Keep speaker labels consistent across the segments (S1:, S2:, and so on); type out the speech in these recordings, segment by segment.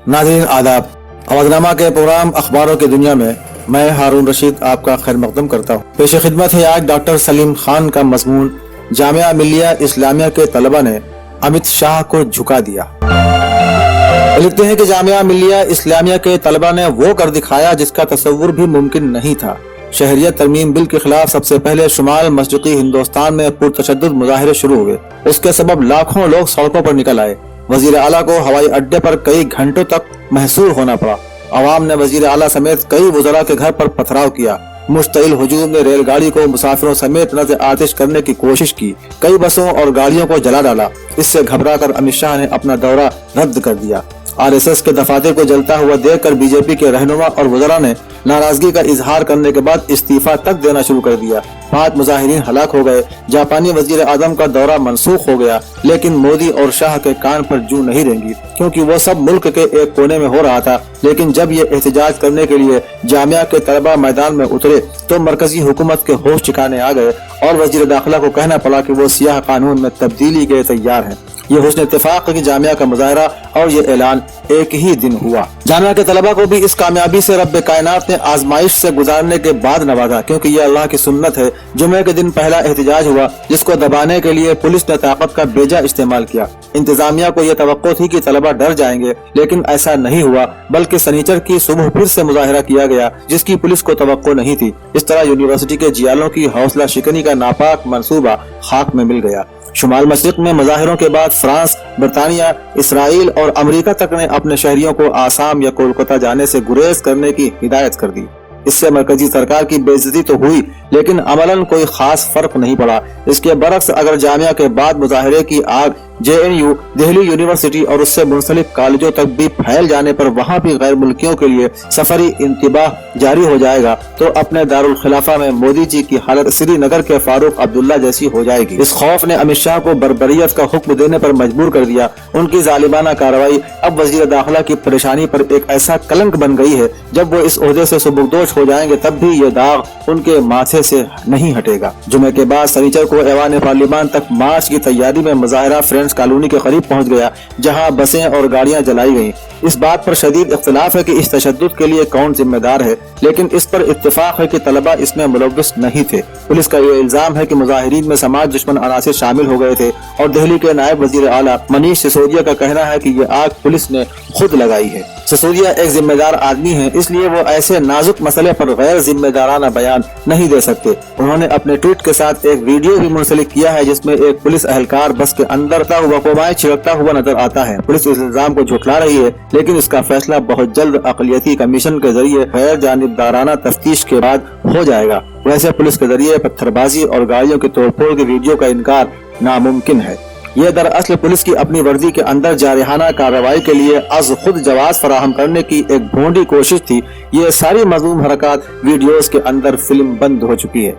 S1: नाज़रीन आदाब। आवाज़नामा के प्रोग्राम अखबारों की दुनिया में मैं हारून रशीद आपका खैर मकदम करता हूँ। पेश खिदमत है आज डॉक्टर सलीम खान का मजमून, जामिया मिल्लिया इस्लामिया के तलबा ने अमित शाह को झुका दिया। लिखते हैं कि जामिया मिल्लिया इस्लामिया के तलबा ने वो कर दिखाया जिसका तसव्वुर भी मुमकिन नहीं था। शहरियत तरमीम बिल के खिलाफ सबसे पहले शुमाल मशरिकी हिंदुस्तान में पुरतशद्दुद मुजाहिरे शुरू हुए। उसके सबब लाखों लोग सड़कों पर निकल आए। वजीर आला को हवाई अड्डे पर कई घंटों तक महसूर होना पड़ा। अवाम ने वजीर आला समेत कई वज़रा के घर पर पथराव किया। मुश्तइल हुजूम ने रेलगाड़ी को मुसाफिरों समेत नज़र आतिश करने की कोशिश की। कई बसों और गाड़ियों को जला डाला। इससे घबराकर अमित शाह ने अपना दौरा रद्द कर दिया। RSS के दफातर को जलता हुआ देखकर बीजेपी के रहनुमा और वज़रा ने नाराजगी का इजहार करने के बाद इस्तीफा तक देना शुरू कर दिया। 5 मुजाहिरीन हलाक हो गए। जापानी वजीर आजम का दौरा मनसूख हो गया, लेकिन मोदी और शाह के कान पर जूं नहीं रेंगी, क्योंकि वो सब मुल्क के एक कोने में हो रहा था। लेकिन जब ये एहतजाज करने के लिए जामिया के तलबा मैदान में उतरे तो मरकजी हुकूमत के होश ठिकाने आ गए और वजीर दाखिला को कहना पड़ा कि वो सियाह कानून में तब्दीली के तैयार हैं। ये हुस्न इत्तेफाक की जामिया का मुजाहरा और ये ऐलान एक ही दिन हुआ। जामिया के तलबा को भी इस कामयाबी से रब्बे कायनात ने आजमाइश से गुजारने के बाद नवाजा, क्योंकि ये अल्लाह की सुन्नत है। जुमे के दिन पहला एहतजाज हुआ, जिसको दबाने के लिए पुलिस ने ताकत का बेजा इस्तेमाल किया। इंतजामिया को यह तवक्को थी कि तलबा डर जाएंगे, लेकिन ऐसा नहीं हुआ, बल्कि सनीचर की सुबह फिर से मुजाहिरा किया गया, जिसकी पुलिस को तवक्को नहीं थी। इस तरह यूनिवर्सिटी के जियालों की हौसला शिकनी का नापाक मंसूबा खाक में मिल गया। शुमाल मशरिक में मुजाहिरों के बाद फ्रांस, बरतानिया, इसराइल और अमेरिका तक ने अपने शहरियों को आसाम या कोलकाता जाने से गुरेज करने की हिदायत कर दी। इससे मरकजी सरकार की बेइज्जती तो हुई, लेकिन अमलन कोई खास फर्क नहीं पड़ा। इसके बरक्स अगर जामिया के बाद मुजाहिरे की आग JNU, दिल्ली यूनिवर्सिटी और उससे मुंसलिक कॉलेजों तक भी फैल जाने पर वहाँ भी गैर मुल्कियों के लिए सफरी इंतबाह जारी हो जाएगा, तो अपने दारुल खिलाफा में मोदी जी की हालत श्रीनगर के फारूक अब्दुल्ला जैसी हो जाएगी। इस खौफ ने अमित शाह को बर्बरियत का हुक्म देने पर मजबूर कर दिया। उनकी जालिमाना कार्रवाई अब वजीर दाखिला की परेशानी पर एक ऐसा कलंक बन गई है, जब वो इस ओहदे से सुबुकदोश हो जाएंगे तब भी ये दाग उनके माथे से नहीं हटेगा। जुमे के बाद शनिचर को ऐवान पार्लियामान तक मार्च की तैयारी में मुजाहिरा फ्रेंड्स कॉलोनी के करीब पहुंच गया, जहां बसें और गाड़ियां जलाई गईं। इस बात पर शदीद इख्तिलाफ है कि इस तशद्दुद के लिए कौन जिम्मेदार है, लेकिन इस पर इत्तेफाक है कि तलबा इसमें मुलव्विस नहीं थे। पुलिस का ये इल्जाम है कि मुजाहिरीन में समाज दुश्मन अनासिर शामिल हो गए थे, और दिल्ली के नायब वजीर आला मनीष सिसोदिया का कहना है कि ये आग पुलिस ने खुद लगाई है। सिसोदिया एक जिम्मेदार आदमी है, इसलिए वो ऐसे नाजुक मसले पर गैर जिम्मेदाराना बयान नहीं दे सकते। उन्होंने अपने ट्वीट के साथ एक वीडियो भी मुंसलिक किया है, जिसमें एक पुलिस एहलकार बस के अंदर हुआ छिड़कता हुआ नजर आता है। पुलिस इस इल्जाम को झुठला रही है, लेकिन इसका फैसला बहुत जल्द अक़लियती कमीशन के जरिए गैर जानिबदाराना तफ्तीश के बाद हो जाएगा। वैसे पुलिस के जरिए पत्थरबाजी और गाड़ियों की तोड़फोड़ की वीडियो का इनकार नामुमकिन है। ये दरअसल पुलिस की अपनी वर्दी के अंदर जारहाना कार्रवाई के लिए अज खुद जवाब फराहम करने की एक भोंडी कोशिश थी। ये सारी मज़मूम हरकत वीडियोस के अंदर फिल्म बंद हो चुकी है।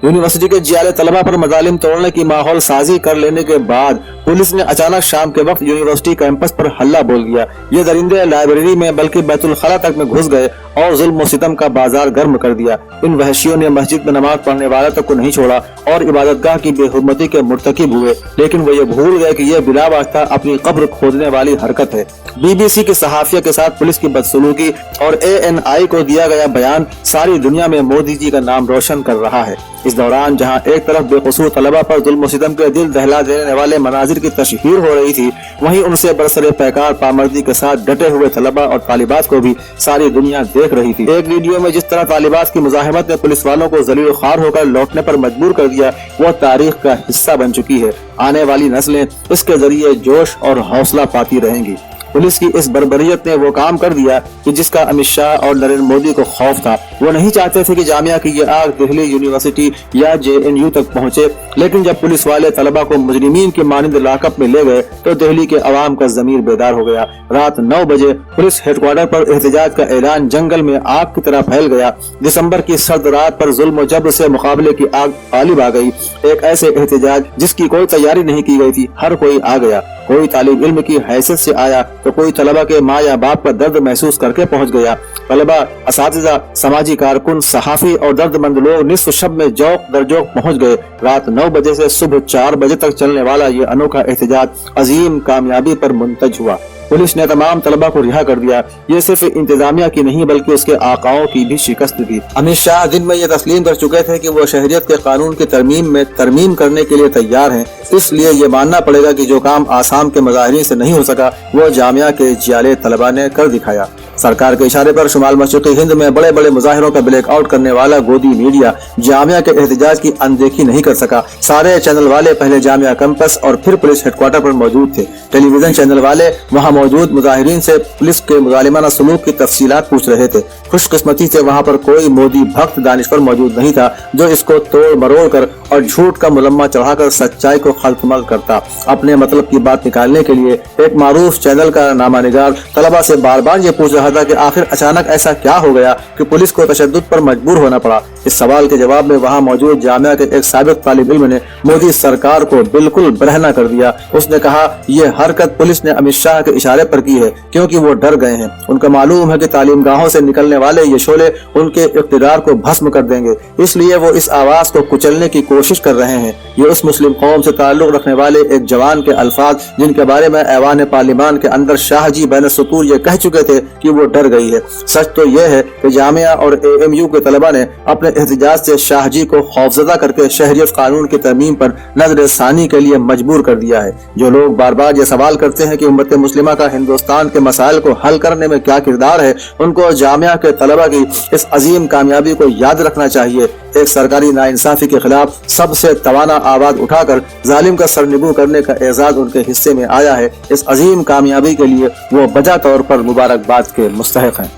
S1: यूनिवर्सिटी के जियाले तलबा पर मजालिम तोड़ने की माहौल साजी कर लेने के बाद पुलिस ने अचानक शाम के वक्त यूनिवर्सिटी कैंपस पर हल्ला बोल दिया। ये दरिंदे लाइब्रेरी में बल्कि बैतुल खला तक में घुस गए और जुल्म सितम का बाजार गर्म कर दिया। इन वहशियों ने मस्जिद में नमाज पढ़ने वाले तक को नहीं छोड़ा और इबादतगाह की बेहुरमती के मुर्तकिब हुए, लेकिन वो ये भूल गए कि यह बिला वास्ता अपनी कब्र खोदने वाली हरकत है। BBC की सहाफिया के साथ पुलिस की बदसलूकी और ANI को दिया गया बयान सारी दुनिया में मोदी जी का नाम रोशन कर रहा है। इस दौरान जहां एक तरफ बेकसूर तलबा पर जुल्म सितम के दिल दहला देने वाले मनाजिर की तशहीर हो रही थी, वहीं उनसे बरसरे पैकार पामर्दी के साथ डटे हुए तलबा और तालिबात को भी सारी दुनिया देख रही थी। एक वीडियो में जिस तरह तालिबात की मुजाहिमत ने पुलिस वालों को जलील ख्वार होकर लौटने पर मजबूर कर दिया, वो तारीख का हिस्सा बन चुकी है। आने वाली नस्लें इसके जरिए जोश और हौसला पाती रहेंगी। पुलिस की इस बर्बरियत ने वो काम कर दिया कि जिसका अमित शाह और नरेंद्र मोदी को खौफ था। वो नहीं चाहते थे कि जामिया की ये आग दिल्ली यूनिवर्सिटी या JNU तक पहुंचे, लेकिन जब पुलिस वाले तलबा को मुजरिमीन के मानिंद लाकअप में ले गए तो दिल्ली के अवाम का जमीर बेदार हो गया। रात 9 बजे पुलिस हेडक्वार्टर पर एहतजाज का ऐलान जंगल में आग की तरह फैल गया। दिसंबर की सर्द रात पर जुल्म जबर से मुकाबले की आग गालिब आ गई। एक ऐसे एहतजाज जिसकी कोई तैयारी नहीं की गई थी, हर कोई आ गया। कोई तालिब इल्म की हैसियत से आया तो कोई तलबा के माँ या बाप का दर्द महसूस करके पहुंच गया। तलबा, असातिज़ा, समाजी कारकुन, सहाफी और दर्दमंद लोग निस्फ शब में जौक दर जौक पहुंच गए। रात 9 बजे से सुबह 4 बजे तक चलने वाला ये अनोखा एहतजाज अजीम कामयाबी पर मुंतज हुआ। पुलिस ने तमाम तलबा को रिहा कर दिया। ये सिर्फ इंतजामिया की नहीं बल्कि उसके आकाओं की भी शिकस्त थी। अमित शाह दिन में ये तस्लीम कर चुके थे कि वो शहरियत के कानून की तरमीम करने के लिए तैयार हैं। इसलिए ये मानना पड़ेगा कि जो काम आसाम के मुजाहिरीन से नहीं हो सका वो जामिया के जियाले तलबा ने कर दिखाया। सरकार के इशारे पर शुमाल मशरिकी हिंद में बड़े बड़े मुजाहिरों का ब्लैकआउट करने वाला गोदी मीडिया जामिया के एहतजाज की अनदेखी नहीं कर सका। सारे चैनल वाले पहले जामिया कैंपस और फिर पुलिस हेडक्वार्टर पर मौजूद थे। टेलीविजन चैनल वाले वहां मौजूद मुजाहिरीन से पुलिस के मुजालिमाना सलूक की तफसीलात पूछ रहे थे। खुशकिस्मती से वहां पर कोई मोदी भक्त दानिश्वर मौजूद नहीं था जो इसको तोड़ मरोड़ कर और झूठ का मुलम्मा चढ़ाकर सच्चाई को खल्कमल करता। अपने मतलब की बात निकालने के लिए एक मारूफ चैनल का नामानिगार तलबा से बार बार ये पूछ रहा था कि आखिर अचानक ऐसा क्या हो गया कि पुलिस को तशद्दुद पर मजबूर होना पड़ा। इस सवाल के जवाब में वहां मौजूद जामिया के एक साबिक तालिब इल्म ने मोदी सरकार को बिल्कुल बरहना कर दिया। उसने कहा ये हरकत पुलिस ने अमित शाह के इशारे पर की है क्योंकि वो डर गए हैं। उनको मालूम है कि तालीम गाहों से निकलने वाले ये शोले उनके इक़्तिदार को भस्म कर देंगे, इसलिए वो इस आवाज को कुचलने की कोशिश कर रहे हैं। ये उस मुस्लिम कौम से ताल्लुक रखने वाले एक जवान के अल्फाज जिनके बारे में ऐवान पार्लिमान के अंदर शाहजी बैन सतूर ये कह चुके थे कि वो डर गई है। सच तो यह है कि जामिया और AMU के तलबा ने अपने एहतजाज से शाहजी को खौफजदा करके शहरियत कानून की तरमीम पर नजर सानी के लिए मजबूर कर दिया है। जो लोग बार बार ये सवाल करते हैं कि उम्मत मुस्लिमा का हिंदुस्तान के मसाइल को हल करने में क्या किरदार है, उनको जामिया के तलबा की इस अजीम कामयाबी को याद रखना चाहिए। एक सरकारी नाइंसाफी के खिलाफ सबसे तवाना आवाज उठाकर जालिम का सरनिगू करने का एजाज उनके हिस्से में आया है। इस अजीम कामयाबी के लिए वो बजा तौर पर मुबारकबाद के मुस्तहिक हैं।